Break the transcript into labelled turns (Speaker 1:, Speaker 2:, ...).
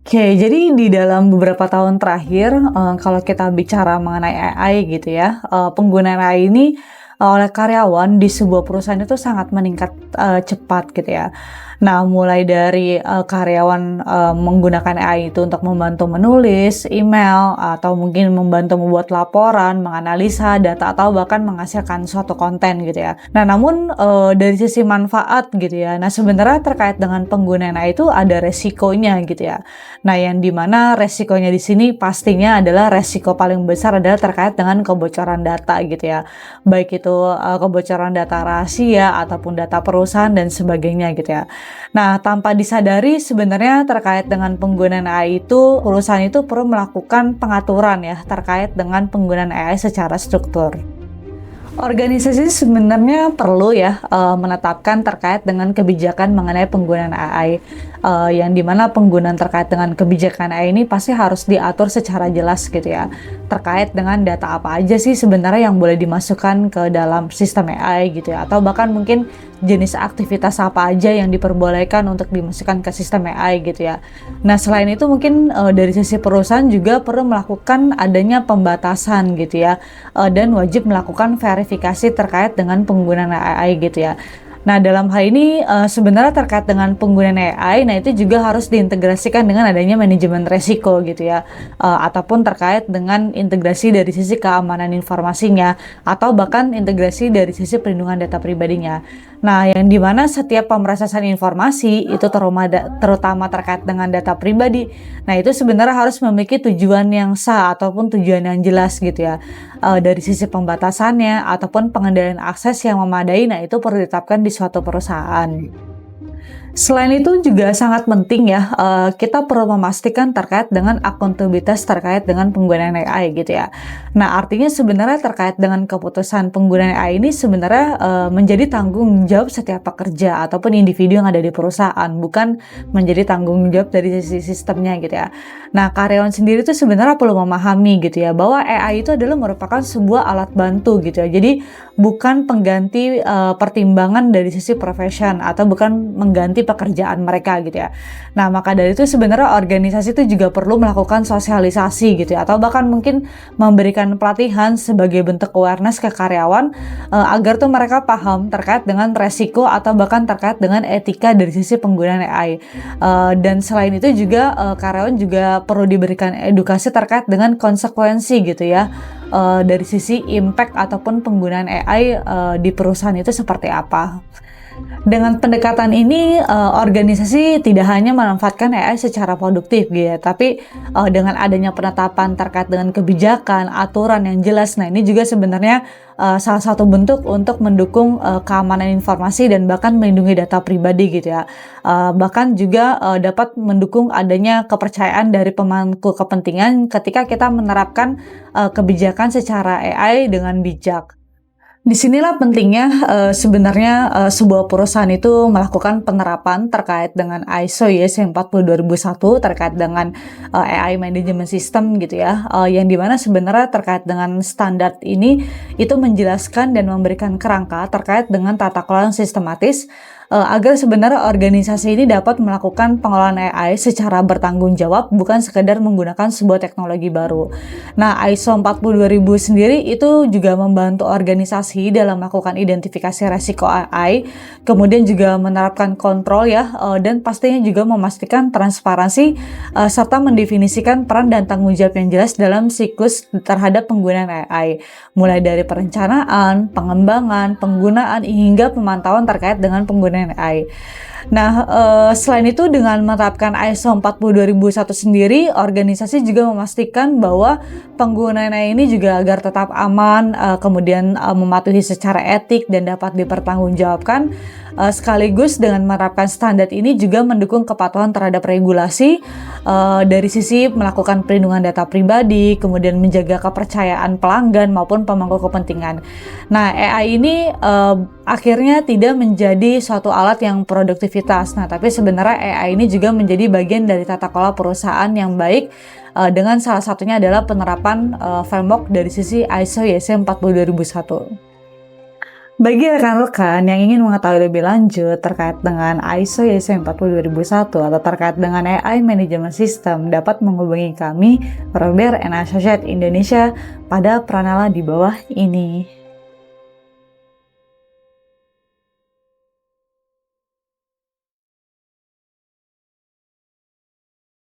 Speaker 1: Oke, jadi di dalam beberapa tahun terakhir, kalau kita bicara mengenai AI gitu ya, penggunaan AI ini, oleh karyawan di sebuah perusahaan itu sangat meningkat, cepat gitu ya. Nah, mulai dari, karyawan, menggunakan AI itu untuk membantu menulis email, atau mungkin membantu membuat laporan, menganalisa data, atau bahkan menghasilkan suatu konten gitu ya. Nah, namun, dari sisi manfaat gitu ya, nah sebenarnya terkait dengan penggunaan AI itu ada resikonya gitu ya. Nah, yang di mana resikonya di sini pastinya adalah resiko paling besar adalah terkait dengan kebocoran data gitu ya. Baik itu, kebocoran data rahasia ataupun data perusahaan dan sebagainya gitu ya. Nah, tanpa disadari sebenarnya terkait dengan penggunaan AI itu, perusahaan itu perlu melakukan pengaturan ya terkait dengan penggunaan AI secara struktur. Organisasi sebenarnya perlu ya, menetapkan terkait dengan kebijakan mengenai penggunaan AI, yang dimana penggunaan terkait dengan kebijakan AI ini pasti harus diatur secara jelas gitu ya, terkait dengan data apa aja sih sebenarnya yang boleh dimasukkan ke dalam sistem AI gitu ya, atau bahkan mungkin jenis aktivitas apa aja yang diperbolehkan untuk dimasukkan ke sistem AI gitu ya. Nah, selain itu mungkin, dari sisi perusahaan juga perlu melakukan adanya pembatasan gitu ya, dan wajib melakukan verifikasi terkait dengan penggunaan AI gitu ya. Nah, dalam hal ini, sebenarnya terkait dengan penggunaan AI, nah itu juga harus diintegrasikan dengan adanya manajemen resiko gitu ya, ataupun terkait dengan integrasi dari sisi keamanan informasinya, atau bahkan integrasi dari sisi perlindungan data pribadinya. Nah, yang di mana setiap pemrosesan informasi itu terutama terkait dengan data pribadi, nah itu sebenarnya harus memiliki tujuan yang sah ataupun tujuan yang jelas gitu ya. Dari sisi pembatasannya ataupun pengendalian akses yang memadai, nah itu perlu ditetapkan di suatu perusahaan. Selain itu juga sangat penting ya, kita perlu memastikan terkait dengan akuntabilitas terkait dengan penggunaan AI gitu ya. Nah, artinya sebenarnya terkait dengan keputusan penggunaan AI ini sebenarnya, menjadi tanggung jawab setiap pekerja ataupun individu yang ada di perusahaan, bukan menjadi tanggung jawab dari sisi sistemnya gitu ya. Nah, karyawan sendiri itu sebenarnya perlu memahami gitu ya, bahwa AI itu adalah merupakan sebuah alat bantu gitu ya. Jadi bukan pengganti, pertimbangan dari sisi profesion atau bukan mengganti pekerjaan mereka gitu ya. Nah, maka dari itu sebenarnya organisasi itu juga perlu melakukan sosialisasi gitu ya, atau bahkan mungkin memberikan pelatihan sebagai bentuk awareness ke karyawan, agar tuh mereka paham terkait dengan resiko atau bahkan terkait dengan etika dari sisi penggunaan AI. Dan selain itu juga, karyawan juga perlu diberikan edukasi terkait dengan konsekuensi gitu ya, dari sisi impact ataupun penggunaan AI, di perusahaan itu seperti apa. Dengan pendekatan ini, organisasi tidak hanya memanfaatkan AI secara produktif gitu ya, tapi, dengan adanya penetapan terkait dengan kebijakan, aturan yang jelas. Nah, ini juga sebenarnya, salah satu bentuk untuk mendukung, keamanan informasi dan bahkan melindungi data pribadi gitu ya. Bahkan juga, dapat mendukung adanya kepercayaan dari pemangku kepentingan ketika kita menerapkan, kebijakan secara AI dengan bijak. Disinilah pentingnya, sebenarnya, sebuah perusahaan itu melakukan penerapan terkait dengan ISO YS 40001 terkait dengan, AI Management System gitu ya, yang dimana sebenarnya terkait dengan standar ini, itu menjelaskan dan memberikan kerangka terkait dengan tata kelola yang sistematis, agar sebenarnya organisasi ini dapat melakukan pengelolaan AI secara bertanggung jawab, bukan sekedar menggunakan sebuah teknologi baru. Nah, ISO 42000 sendiri itu juga membantu organisasi dalam melakukan identifikasi resiko AI, kemudian juga menerapkan kontrol ya, dan pastinya juga memastikan transparansi, serta mendefinisikan peran dan tanggung jawab yang jelas dalam siklus terhadap penggunaan AI, mulai dari perencanaan, pengembangan, penggunaan, hingga pemantauan terkait dengan penggunaan AI. Nah, selain itu dengan menerapkan ISO 40001 sendiri, organisasi juga memastikan bahwa penggunaan AI ini juga agar tetap aman, kemudian, mematuhi secara etik dan dapat dipertanggungjawabkan, sekaligus dengan menerapkan standar ini juga mendukung kepatuhan terhadap regulasi, dari sisi melakukan perlindungan data pribadi, kemudian menjaga kepercayaan pelanggan maupun pemangku kepentingan. Nah, AI ini, akhirnya tidak menjadi suatu alat yang produktivitas. Nah, tapi sebenarnya AI ini juga menjadi bagian dari tata kelola perusahaan yang baik, dengan salah satunya adalah penerapan, framework dari sisi ISO YS 40001. Bagi rekan-rekan yang ingin mengetahui lebih lanjut terkait dengan ISO 40001 atau terkait dengan AI Management System, dapat menghubungi kami, Robert and Associate Indonesia, pada peranala di bawah ini.